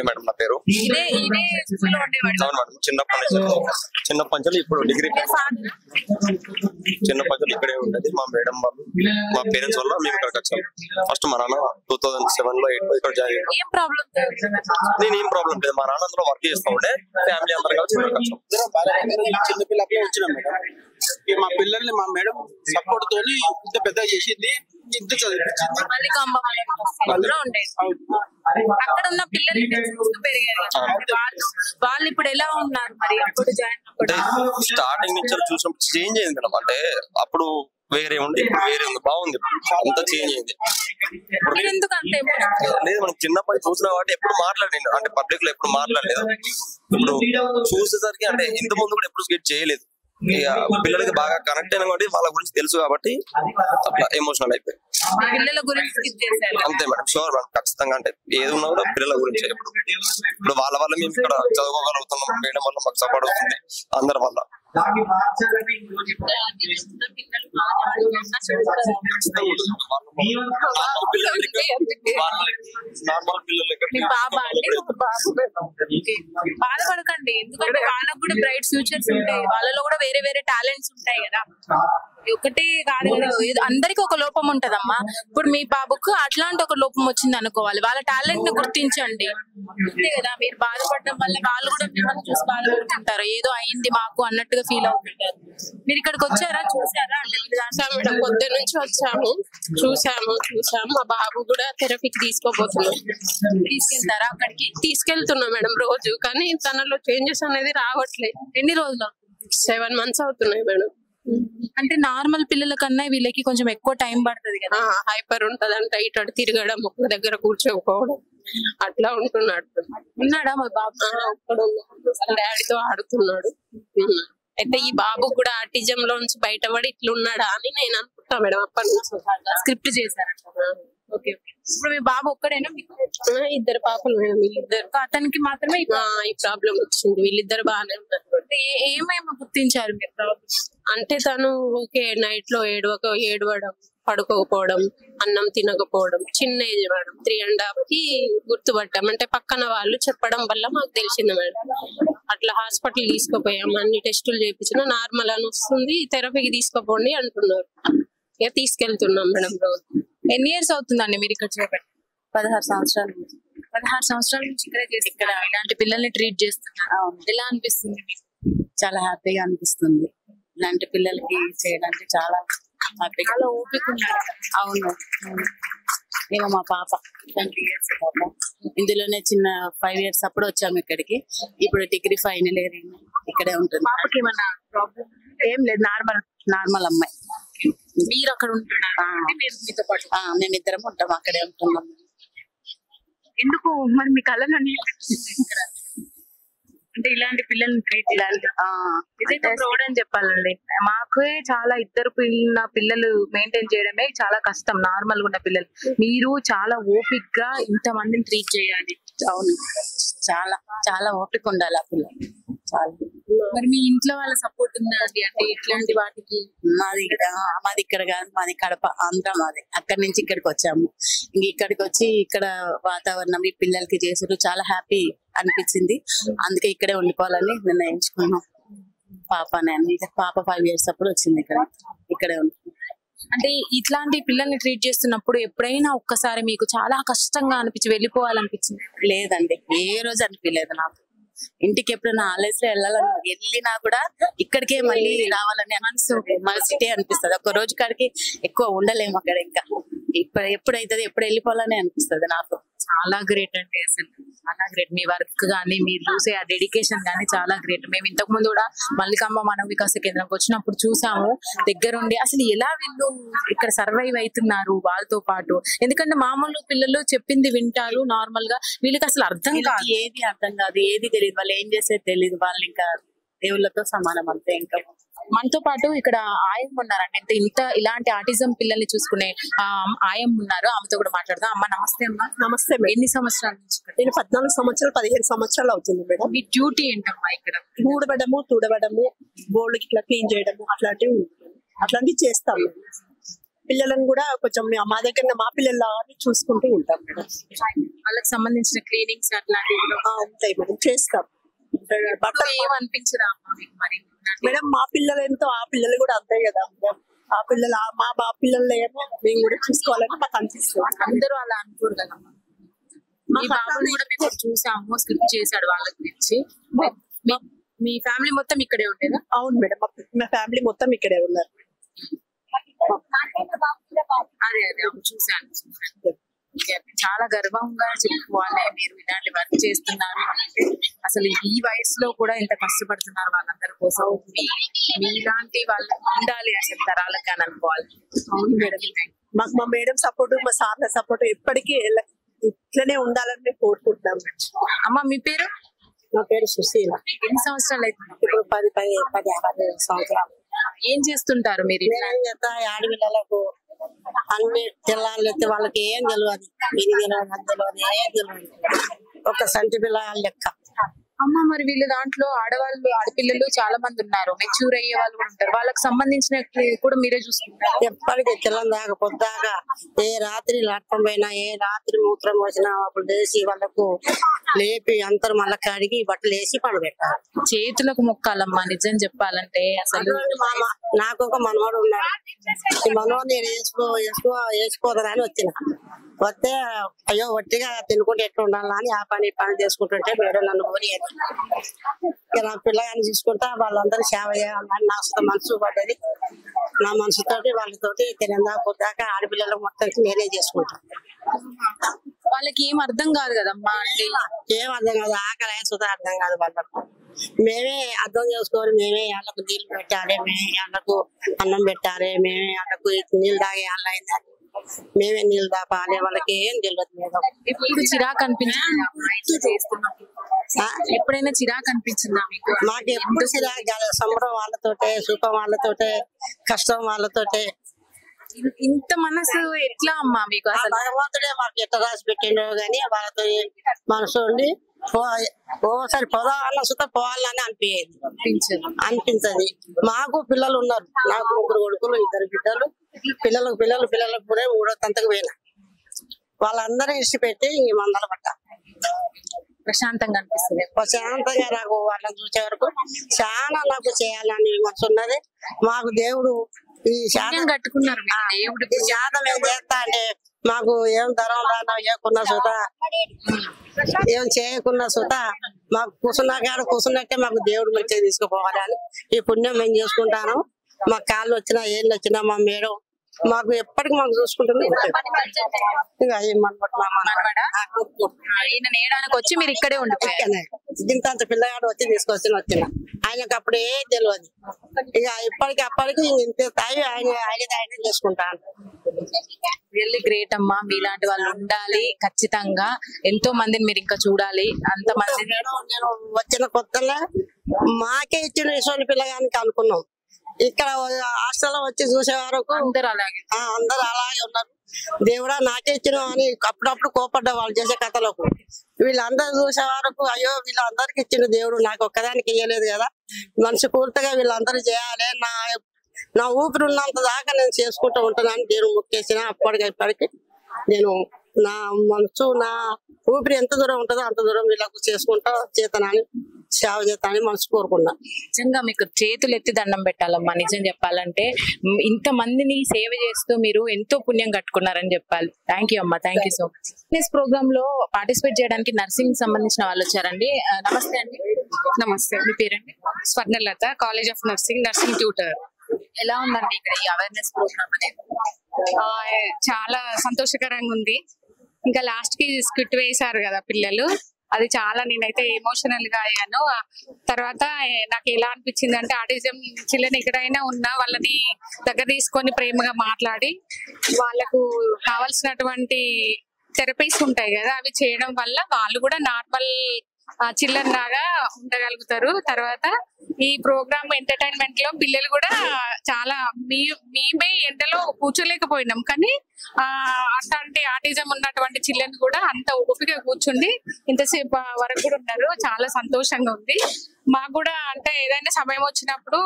Madam నా పేరు. చిన్నప్పటి నుంచి ఇప్పుడు డిగ్రీ చిన్నప్పటి నుంచి ఇక్కడే ఉండేది. మా మేడం వాళ్ళు మా పేరెంట్స్ వల్ల మేము ఇక్కడికి వచ్చాము. ఫస్ట్ మా నాన్న 2007 లో 8 లో ఇక్కడ జాయిన్ అయ్యాను. నేను ఏం ప్రాబ్లం లేదు, మా నాన్న అందులో వర్క్ చేస్తూ ఉండే, ఫ్యామిలీ అందరం కలిసి ఇక్కడికి వచ్చాము. చిన్నపిల్లకే వచ్చినాం మేడం. మా పిల్లల్ని మా మేడం సపోర్ట్ తోని ఇంత పెద్ద చేసింది, ఇంత చదివించింది. అక్కడ ఉన్న పిల్లలు వాళ్ళు ఇప్పుడు ఎలా ఉన్నారు మరి? అప్పుడు స్టార్టింగ్ నుంచి చూసినప్పుడు చేంజ్ అయింది మేడం. అంటే అప్పుడు వేరే ఉండి ఇప్పుడు వేరే ఉంది, బాగుంది, అంతా చేంజ్ అయింది. లేదు మనం చిన్నప్పటి చూసిన వాటి ఎప్పుడు మాట్లాడలేదు, అంటే పబ్లిక్ లో ఎప్పుడు మాట్లాడలేదు. ఇప్పుడు చూసేసరికి అంటే ఇంత ముందు కూడా ఎప్పుడు స్కిట్ చేయలేదు. పిల్లలకి బాగా కనెక్ట్ అయిన కాబట్టి వాళ్ళ గురించి తెలుసు కాబట్టి అట్లా ఎమోషనల్ అయిపోయి పిల్లల గురించి అంతే మేడం. షూర్ మేడం, ఖచ్చితంగా. అంటే ఏది ఉన్నా కూడా పిల్లల గురించి. ఇప్పుడు వాళ్ళ వల్ల మేము ఇక్కడ చదువుకోగలుగుతున్నాం, మేడం వల్ల మాకు సపోర్ట్ అవుతుంది, అందరి వల్ల. బాధపడకండి, ఎందుకంటే వాళ్ళకు కూడా బ్రైట్ ఫ్యూచర్స్ ఉంటాయి, వాళ్ళలో కూడా వేరే వేరే టాలెంట్స్ ఉంటాయి కదా. ఒకటి కాదు కదా, అందరికి ఒక లోపం ఉంటదమ్మా. ఇప్పుడు మీ బాబుకు అట్లాంటి ఒక లోపం వచ్చింది అనుకోవాలి, వాళ్ళ టాలెంట్ ని గుర్తించండి, అంతే కదా. మీరు బాధపడడం వల్ల వాళ్ళు కూడా మిమ్మల్ని చూసి బాధపడుతుంటారు, ఏదో అయింది మాకు అన్నట్టుగా ఫీల్ అవుతుంటారు. మీరు ఇక్కడికి వచ్చారా, చూసారా? అంటే మేడం పొద్దున్న నుంచి వచ్చాము, చూసాము. మా బాబు కూడా థెరపీకి తీసుకోబోతున్నాం. తీసుకెళ్తారా అక్కడికి? తీసుకెళ్తున్నాం మేడం రోజు, కానీ తనలో చేంజెస్ అనేది రావట్లేదు. ఎన్ని రోజులు? 7 months అవుతున్నాయి మేడం. అంటే నార్మల్ పిల్లల కన్నా వీళ్ళకి కొంచెం ఎక్కువ టైం పడుతుంది కదా. హైపర్ ఉంటదంట, ఇటు తిరగడం, ఒక దగ్గర కూర్చోకపోవడం, అట్లా ఉంటున్నాడు. ఉన్నాడా మా బాబు? డాడీతో ఆడుతున్నాడు. అయితే ఈ బాబు కూడా ఆర్టిజం లోంచి బయటపడి ఇట్లున్నాడా అని నేను అనుకుంటా మేడం. అప్పటి నుంచి స్క్రిప్ట్ చేశారు. ఓకే. ఇప్పుడు మీ బాబు ఒక్కడేనా? ఇద్దరు పాపలు మేడం. వీళ్ళిద్దరు, అతనికి మాత్రమే ఈ ప్రాబ్లం వచ్చింది. వీళ్ళిద్దరు బాగానే ఉన్నారు. ఏమేమి గుర్తించారు మీరు? అంటే తను ఓకే నైట్ లో ఏడవడం, పడుకోకపోవడం, అన్నం తినకపోవడం, చిన్న ఏజ్ మేడం 3.5 కి గుర్తుపట్టాం. అంటే పక్కన వాళ్ళు చెప్పడం వల్ల మాకు తెలిసింది మేడం. అట్లా హాస్పిటల్ తీసుకుపోయాం, అన్ని టెస్టులు చేయించిన నార్మల్ అని వస్తుంది, థెరపీకి తీసుకుపోండి అంటున్నారు. ఇక తీసుకెళ్తున్నాం మేడం రోజు. ఎన్ని ఇయర్స్ అవుతుందండి మీరు ఇక్కడ చేపట్టి? 16 సంవత్సరాలు. 16 సంవత్సరాల నుంచి ఇక్కడే చేసి ఇక్కడ ఇలాంటి పిల్లల్ని ట్రీట్ చేస్తున్నారు. ఎలా అనిపిస్తుంది? చాలా హ్యాపీగా అనిపిస్తుంది. ఇలాంటి పిల్లలకి చేయడానికి చాలా హ్యాపీగా. ఓపిక ఉన్నారు. అవును. మేము మా పాప 20 years పాప, ఇందులోనే చిన్న 5 years అప్పుడు వచ్చాము ఇక్కడికి. ఇప్పుడు డిగ్రీ ఫైనల్ ఇయర్ ఇక్కడే ఉంటుంది. పాపకి ఏమన్నా ప్రాబ్లం? ఏం లేదు, నార్మల్ అమ్మాయి. మీరు అక్కడ ఉంటున్నారా? మీతో పాటు మేమిద్దరం ఉంటాం, అక్కడే ఉంటున్నాం. ఎందుకు మరి మీ కళ్ళని అంటే ఇలాంటి పిల్లల్ని ట్రీట్ ప్రౌడ్ అని చెప్పాలండి. మాకు చాలా ఇద్దరు పిల్లలు మెయింటైన్ చేయడమే చాలా కష్టం, నార్మల్ గా ఉన్న పిల్లలు. మీరు చాలా ఓపిక్ గా ఇంత మందిని ట్రీట్ చేయాలి. అవును, చాలా చాలా ఓపిక ఉండాలి ఆ పిల్లలు. చాలా. మరి మీ ఇంట్లో వాళ్ళ సపోర్ట్ ఉందా అండి? అంటే ఇట్లాంటి వాటికి? మాది ఇక్కడ కాదు, మాది కడప, ఆంధ్ర మాది. అక్కడి నుంచి ఇక్కడికి వచ్చాము. ఇక్కడికి వచ్చి ఇక్కడ వాతావరణం ఈ పిల్లలకి చేసుడు చాలా హ్యాపీ అనిపించింది. అందుకే ఇక్కడే ఉండిపోవాలని నిర్ణయించుకున్నాం. పాప 5 years అప్పుడు వచ్చింది ఇక్కడే ఉంటుంది. అంటే ఇట్లాంటి పిల్లల్ని ట్రీట్ చేస్తున్నప్పుడు ఎప్పుడైనా ఒక్కసారి మీకు చాలా కష్టంగా అనిపించి వెళ్ళిపోవాలనిపించింది? లేదండి, ఏ రోజు అనిపించలేదు నాకు. ఇంటికి ఎప్పుడైనా హాలిడేస్ లో వెళ్ళినా కూడా ఇక్కడికే మళ్ళీ రావాలని మన సిటీ అనిపిస్తుంది. ఒక రోజు కాడికి ఎక్కువ ఉండలేము అక్కడ. ఇంకా ఎప్పుడైతుంది, ఎప్పుడు వెళ్ళిపోవాలని అనిపిస్తుంది నాకు. చాలా గ్రేట్ అండి, అసలు చాలా గ్రేట్. మీ వర్క్ గానీ, మీరు చూసే ఆ డెడికేషన్ గానీ చాలా గ్రేట్. మేము ఇంతకు ముందు కూడా మల్లికాంబ మానవ వికాస కేంద్రంకి వచ్చినప్పుడు చూసాము దగ్గరుండి. అసలు ఎలా వీళ్ళు ఇక్కడ సర్వైవ్ అవుతున్నారు వాళ్ళతో పాటు. ఎందుకంటే మామూలు పిల్లలు చెప్పింది వింటారు నార్మల్ గా, వీళ్ళకి అసలు అర్థం కాదు, ఏది అర్థం కాదు, ఏది తెలియదు, వాళ్ళు ఏం చేసేది తెలియదు. వాళ్ళు ఇంకా దేవుళ్ళతో సమానం అంతే. ఇంకా మనతో పాటు ఇక్కడ ఆయం ఉన్నారండి. ఇలాంటి ఆటిజం పిల్లల్ని చూసుకునే ఆయం ఉన్నారు. ఆమెతో కూడా మాట్లాడదాం. అమ్మ నమస్తే. అమ్మ నమస్తే మేడం. ఎన్ని సంవత్సరాల నుంచి? నేను 14 సంవత్సరాలు 15 సంవత్సరాలు అవుతుంది మేడం. మీ డ్యూటీ ఏంటమ్మా ఇక్కడ? ఊడవడము, తుడవడము, బోర్డు ఇట్లా క్లీన్ చేయడము అట్లాంటివి చేస్తాం. పిల్లలను కూడా కొంచెం మా దగ్గర మా పిల్లల చూసుకుంటూ ఉంటాం మేడం. వాళ్ళకి సంబంధించిన క్లీనింగ్స్ అట్లాంటివి ఉంటాయి మేడం, చేస్తాం. ఏమనిపించరా మరి మేడం మా పిల్లలు ఎంతో ఆ పిల్లలు కూడా అంతే కదా. ఆ పిల్లలు మా పిల్లలు ఏమో మేము కూడా చూసుకోవాలని మాకు అనిపిస్తుంది. అందరూ అలా అనుకోరు కదమ్మా. మీ బాబుని కూడా మేము చూసాము, స్క్రిప్ట్ చేశాడు వాళ్ళ గురించి. మీ ఫ్యామిలీ మొత్తం ఇక్కడే ఉండేదా? అవును మేడం, మా ఫ్యామిలీ మొత్తం ఇక్కడే ఉన్నారు. అదే చూసాను. చాలా గర్వంగా చెప్పుకోవాలి మీరు ఇలాంటి వర్క్ చేస్తున్నారు. అసలు ఈ వయసులో కూడా ఇంత కష్టపడుతున్నారు వాళ్ళందరి కోసం. మీలాంటి వాళ్ళు ఉండాలి అసలు తరాలకు అని అనుకోవాలి. అవును మేడం, మాకు మా మేడం సపోర్ట్, మా సార్ల సపోర్ట్ ఎప్పటికీ ఇట్లనే ఉండాలని మేము కోరుకుంటున్నాం. అమ్మ మీ పేరు? నా పేరు సుశీల. ఎన్ని సంవత్సరాలు అవుతుంది? ఇప్పుడు 10 సంవత్సరాలు. ఏం చేస్తుంటారు మీరు? ఆడపిల్లలకు అన్ని తెల్లాలైతే వాళ్ళకి ఏం తెలియదు, ఇది తెలియదు, అది తెలియదు, ఏం తెలియదు. ఒక సంటి పిల్ల లెక్క. అమ్మ మరి వీళ్ళ దాంట్లో ఆడపిల్లలు చాలా మంది ఉన్నారు, మెచ్యూర్ అయ్యే వాళ్ళు కూడా ఉంటారు. వాళ్ళకి సంబంధించిన కూడా మీరే చూసుకుంటారు? ఎప్పటికీ తెల్లం దాకా పొద్దాకా ఏ రాత్రి లాటం పోయినా, ఏ రాత్రి మూత్రం వచ్చినా అప్పుడు లేచి వాళ్ళకు లేపి అంతరు మళ్ళీ కడిగి బట్టలు వేసి పడబెట్టాలి. చేతులకు మొక్కాలమ్మా నిజం చెప్పాలంటే. అసలు నాకు ఒక మనవాడు ఉన్నాడు. ఈ మనవాడు నేను వేసిపోతానని వచ్చిన వస్తే అయ్యో వట్టిగా తినుకుంటే ఎట్లా ఉండాలని ఆ పని చేసుకుంటుంటే మేడం నన్ను పోనీయదు. నా పిల్లగాని చూసుకుంటా వాళ్ళందరూ సేవ చేయాలని నా మనసు పడ్డది. నా మనసుతోటి వాళ్ళతోటి తినందా పొద్దాక ఆడపిల్లలకు మొత్తం నేనే చేసుకుంటాను. వాళ్ళకి ఏం అర్థం కాదు కదమ్మా. అంటే ఏం అర్థం కాదు, ఆకలి సుధా అర్థం కాదు వాళ్ళకు. మేమే అర్థం చేసుకోవాలి, మేమే వాళ్ళకు నీళ్లు పెట్టాలి, మేమే వాళ్ళకు అన్నం పెట్టాలి, మేమే వాళ్ళకు నీళ్ళు తాగే వాళ్ళైంది, మేమే నీళ్ళు తాపాలి. వాళ్ళకి ఏం తెలియదు మేడం. ఇప్పుడు చిరాకు అనిపించింది ఎప్పుడైనా? చిరాకు అనిపించిందా మీకు? మాకు ఎప్పుడు చిరాకు కాదు. సంబరం వాళ్ళతోటే, సుఖం వాళ్ళతోటే, కష్టం వాళ్ళతోటే. ఇంత మనసు ఎట్లా అమ్మా మీకు? అసలు భగవంతుడే మాకు ఎట్లా రాసి పెట్టిండో గానీ వాళ్ళతో మనసు ఉండి ఓసారి పోదామన్న సుత పోవాలని అనిపించదు. మాకు పిల్లలు ఉన్నారు, నాకు 3 కొడుకులు, 2 బిడ్డలు. పిల్లలకు కూడా 3వ తంతకు పోయినా వాళ్ళందరూ ఇష్టపెట్టి మందల పట్ట ప్రశాంతంగా అనిపిస్తుంది. ప్రశాంతంగా నాకు వాళ్ళని చూసే వరకు చాలా నాకు చేయాలని మనసు ఉన్నది. మాకు దేవుడు ఈ శాతం కట్టుకున్నారు. ఈ శాతం ఏం చేస్తా అంటే మాకు ఏం ధరం రానా చేయకున్నా సుత, ఏం చేయకున్నా సుత మాకు కూర్చున్నట్టే మాకు దేవుడు మంచిగా తీసుకుపోవాలి అని ఈ పుణ్యం మేము చేసుకుంటాను. మా కాళ్ళు వచ్చినా ఏళ్ళు వచ్చినా మా మేడం మాకు ఎప్పటికి మాకు చూసుకుంటుంది. నేడానికి వచ్చి మీరు ఇక్కడే ఉండిపోయారు. ఇంత పిల్లగాడు వచ్చి వచ్చిన ఆయనకు అప్పుడే తెలియదు. ఇక ఇప్పటికి ఇంత తాయి ఆయన చేసుకుంటాను. రియల్లీ గ్రేట్ అమ్మా. మీలాంటి వాళ్ళు ఉండాలి ఖచ్చితంగా. ఎంతో మందిని మీరు ఇంకా చూడాలి. అంతమంది నేను వచ్చిన కొత్తలో మాకే ఇచ్చిన విషయం పిల్లగానికి అనుకున్నాం. ఇక్కడ హాస్టల్లో వచ్చి చూసే వరకు అందరు అలాగే ఉన్నారు. దేవుడా నాకే ఇచ్చిన అని అప్పుడప్పుడు కోపడ్డా వాళ్ళు చేసే కథలకు. వీళ్ళందరూ చూసే వరకు అయ్యో వీళ్ళందరికి ఇచ్చిన దేవుడు నాకు ఒక్కదానికి ఇయ్యలేదు కదా, మనసు పూర్తిగా వీళ్ళందరూ చేయాలి, నా ఊపిరి ఉన్నంత దాకా నేను చేసుకుంటూ ఉంటానని దేవుడు మొక్కేసిన. ఇప్పటికి నేను నా మనసు, నా ఊపిరి ఎంత దూరం ఉంటుందో అంత దూరం వీళ్ళకు చేసుకుంటా చేతనాన్ని సేవ చేస్తానని మనసు కోరుకున్నా. నిజంగా మీకు చేతులు ఎత్తి దండం పెట్టాలమ్మా. నిజం చెప్పాలంటే ఇంత మందిని సేవ చేస్తూ మీరు ఎంతో పుణ్యం కట్టుకున్నారని చెప్పాలి. థ్యాంక్ యూ అమ్మా, thank you so much. Fitness programme లో పార్టిసిపేట్ చేయడానికి నర్సింగ్ సంబంధించిన వాళ్ళు వచ్చారండి. నమస్తే అండి. నమస్తే. మీ పేరండి? Swarnalatha, college of nursing tutor. ఎలా ఉందండి ఇక్కడ ఈ అవేర్నెస్ ప్రోగ్రామ్ అనేది? చాలా సంతోషకరంగా ఉంది. ఇంకా లాస్ట్ కి స్కిట్ వేశారు కదా పిల్లలు, అది చాలా నేనైతే ఎమోషనల్ గా అయ్యాను. తర్వాత నాకు ఎలా అనిపించింది అంటే ఆటిజం చిల్డ్రన్ ఎక్కడైనా ఉన్నా వాళ్ళని దగ్గర తీసుకొని ప్రేమగా మాట్లాడి వాళ్ళకు కావాల్సినటువంటి థెరపీస్ ఉంటాయి కదా, అవి చేయడం వల్ల వాళ్ళు కూడా నార్మల్ చిల్డ్రన్ లాగా ఉండగలుగుతారు. తర్వాత ఈ ప్రోగ్రామ్ ఎంటర్టైన్మెంట్ లో పిల్లలు కూడా చాలా మేమే ఎండలో కూర్చోలేకపోయినాం, కానీ అట్లాంటి ఆటిజం ఉన్నటువంటి చిల్డ్రన్ కూడా అంత ఓపిక కూర్చుండి ఇంతసేపు వరకు కూడా ఉన్నారు. చాలా సంతోషంగా ఉంది మాకు కూడా. అంటే ఏదైనా సమయం వచ్చినప్పుడు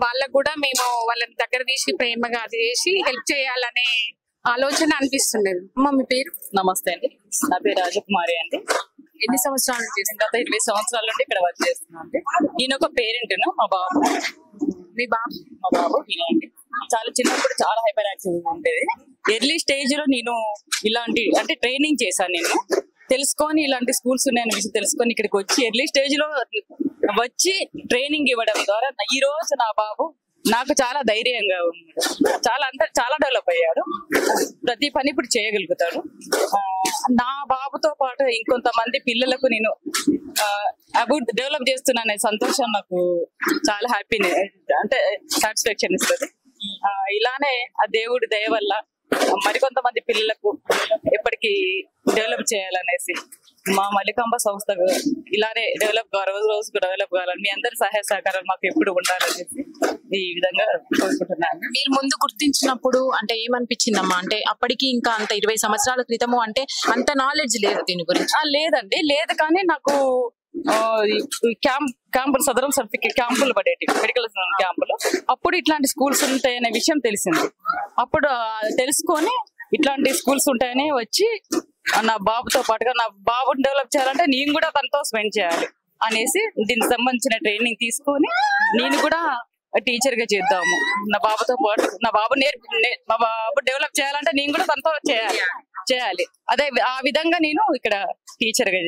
వాళ్ళకు కూడా మేము వాళ్ళని దగ్గర తీసి ప్రేమగా అది చేసి హెల్ప్ చేయాలనే ఆలోచన అనిపిస్తుండేది. మీ పేరు? నమస్తే అండి, నా పేరు రాజకుమారి అండి. ఎన్ని సంవత్సరాలు చేసింది? గత 20 సంవత్సరాల నుండి ఇక్కడ వర్క్ చేస్తున్నాను అండి. నేను ఒక పేరెంట్, మా బాబు. మీ బాబు? మా బాబు అండి చాలా చిన్నప్పుడు చాలా హైపర్ యాక్టివ్ ఉండేది. ఎర్లీ స్టేజ్ లో నేను ఇలాంటి అంటే ట్రైనింగ్ చేశాను. నేను తెలుసుకొని ఇలాంటి స్కూల్స్ ఉన్నాయని విషయం తెలుసుకొని ఇక్కడికి వచ్చి ఎర్లీ స్టేజ్ లో వచ్చి ట్రైనింగ్ ఇవ్వడం ద్వారా ఈ రోజు నా బాబు నాకు చాలా ధైర్యంగా ఉన్నాడు. చాలా డెవలప్ అయ్యాడు. ప్రతి పని ఇప్పుడు చేయగలుగుతాడు. నా బాబుతో పాటు ఇంకొంతమంది పిల్లలకు నేను డెవలప్ చేస్తున్నానే సంతోషం నాకు చాలా హ్యాపీనే, అంటే సాటిస్ఫాక్షన్ ఇస్తుంది. ఇలానే ఆ దేవుడి దయ వల్ల మరికొంతమంది పిల్లలకు ఎప్పటికీ డెవలప్ చేయాలనేసి మా మల్లికాంబ సంస్థ ఇలానే రోజు రోజుకు డెవలప్ కావాలని మీ అందరి సహాయ సహకారాలు మాకు ఎప్పుడు ఉండాలనేసి ఈ విధంగా కోరుకుంటున్నాను. మీరు ముందు గుర్తించినప్పుడు అంటే ఏమనిపించిందమ్మా? అంటే అప్పటికి ఇంకా అంత 20 సంవత్సరాల క్రితము అంటే అంత నాలెడ్జ్ లేదు దీని గురించి? లేదండి, లేదు. కానీ నాకు క్యాంపులు సదరం సర్టిఫికేట్ క్యాంపులు పడేటి మెడికల్ క్యాంపులు అప్పుడు ఇట్లాంటి స్కూల్స్ ఉంటాయనే విషయం తెలిసింది. అప్పుడు తెలుసుకొని ఇట్లాంటి స్కూల్స్ ఉంటాయని వచ్చి నా బాబుతో పాటుగా నా బాబుని డెవలప్ చేయాలంటే నేను కూడా తనతో స్పెండ్ చేయాలి అనేసి దీనికి సంబంధించిన ట్రైనింగ్ తీసుకొని నేను కూడా టీచర్ గా చేద్దాము. నా బాబుతో పాటు నా బాబు మా బాబు డెవలప్ చేయాలంటే నేను కూడా తనతో చేయాలి. అదే ఆ విధంగా నేను ఇక్కడ టీచర్ గా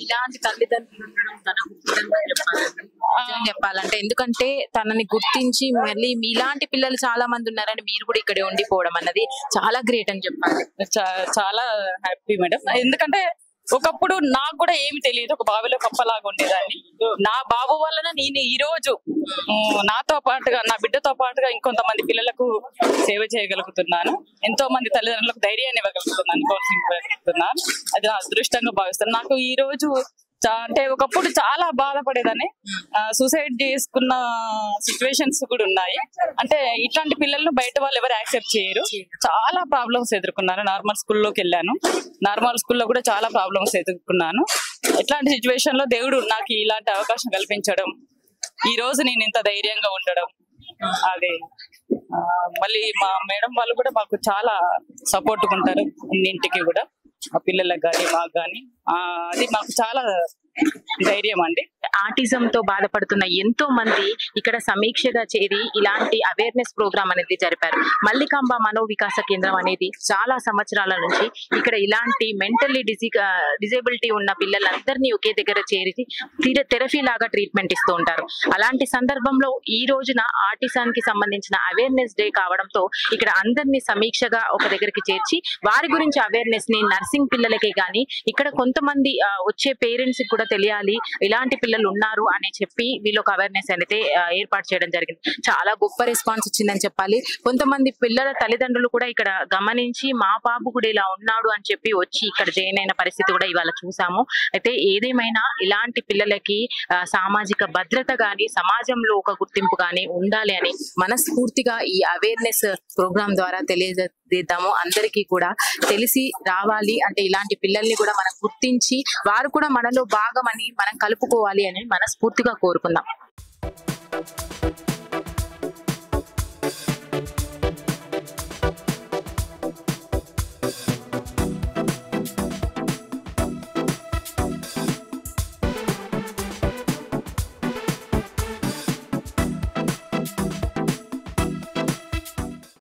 ఇలాంటి తల్లిదండ్రులు చెప్పాలంటే, ఎందుకంటే తనని గుర్తించి మళ్ళీ మీలాంటి పిల్లలు చాలా మంది ఉన్నారని మీరు కూడా ఇక్కడే ఉండిపోవడం అన్నది చాలా గ్రేట్ అని చెప్పాలి. చాలా హ్యాపీ మేడం. ఎందుకంటే ఒకప్పుడు నాకు కూడా ఏమి తెలియదు, ఒక బావిలో కప్పలాగా ఉండేదాన్ని. నా బాబు వలన నేను ఈ రోజు నాతో పాటుగా నా బిడ్డతో పాటుగా ఇంకొంతమంది పిల్లలకు సేవ చేయగలుగుతున్నాను. ఎంతో మంది తల్లిదండ్రులకు ధైర్యాన్ని ఇవ్వగలుగుతున్నాను, ప్రోత్సహించగలుగుతున్నాను. అది నా అదృష్టంగా భావిస్తాను. నాకు ఈ రోజు అంటే ఒకప్పుడు చాలా బాధపడేదాన్ని, సూసైడ్ చేసుకున్న సిచ్యువేషన్స్ కూడా ఉన్నాయి. అంటే ఇట్లాంటి పిల్లలను బయట వాళ్ళు ఎవరు యాక్సెప్ట్ చేయరు. చాలా ప్రాబ్లమ్స్ ఎదుర్కొన్నాను. నార్మల్ స్కూల్లోకి వెళ్ళాను, నార్మల్ స్కూల్లో కూడా చాలా ప్రాబ్లమ్స్ ఎదుర్కొన్నాను. ఇట్లాంటి సిచ్యువేషన్ లో దేవుడు నాకు ఇలాంటి అవకాశం కల్పించడం, ఈ రోజు నేను ఇంత ధైర్యంగా ఉండడం, అది మళ్ళీ మా మేడం వాళ్ళు కూడా మాకు చాలా సపోర్ట్ ఉంటారు. అన్నింటికి కూడా ఆ పిల్లలకు కానీ మాకు కానీ అది మాకు చాలా ధైర్యం అండి. ఆటిజం తో బాధపడుతున్న ఎంతో మంది ఇక్కడ సమీక్షగా చేరి ఇలాంటి అవేర్నెస్ ప్రోగ్రామ్ అనేది జరిపారు. మల్లికాంబ మనోవికాస కేంద్రం అనేది చాలా సంవత్సరాల నుంచి ఇక్కడ ఇలాంటి మెంటల్లీ డిజేబిలిటీ ఉన్న పిల్లలందరినీ ఒకే దగ్గర చేరి థెరపీ లాగా ట్రీట్మెంట్ ఇస్తూ ఉంటారు. అలాంటి సందర్భంలో ఈ రోజున ఆటిజానికి సంబంధించిన అవేర్నెస్ డే కావడంతో ఇక్కడ అందరినీ సమీక్షగా ఒక దగ్గరికి చేర్చి వారి గురించి అవేర్నెస్ ని నర్సింగ్ పిల్లలకే గాని ఇక్కడ కొంతమంది వచ్చే పేరెంట్స్ కూడా తెలియాలి ఇలాంటి పిల్లలు ఉన్నారు అని చెప్పి వీళ్ళొక అవేర్నెస్ అనేది ఏర్పాటు చేయడం జరిగింది. చాలా గొప్ప రెస్పాన్స్ వచ్చిందని చెప్పాలి. కొంతమంది పిల్లల తల్లిదండ్రులు కూడా ఇక్కడ గమనించి మా బాబు కూడా ఇలా ఉన్నాడు అని చెప్పి వచ్చి ఇక్కడ జాయిన్ అయిన పరిస్థితి కూడా ఇవాళ చూసాము. అయితే ఏదేమైనా ఇలాంటి పిల్లలకి సామాజిక భద్రత గాని సమాజంలో ఒక గుర్తింపు గాని ఉండాలి అని మనస్ఫూర్తిగా ఈ అవేర్నెస్ ప్రోగ్రామ్ ద్వారా తెలియజేద్దాము. అందరికీ కూడా తెలిసి రావాలి అంటే ఇలాంటి పిల్లల్ని కూడా మనం గుర్తించి వారు కూడా మనలో భాగమని మనం కలుపుకోవాలి అని మనస్ఫూర్తిగా కోరుకుందాం.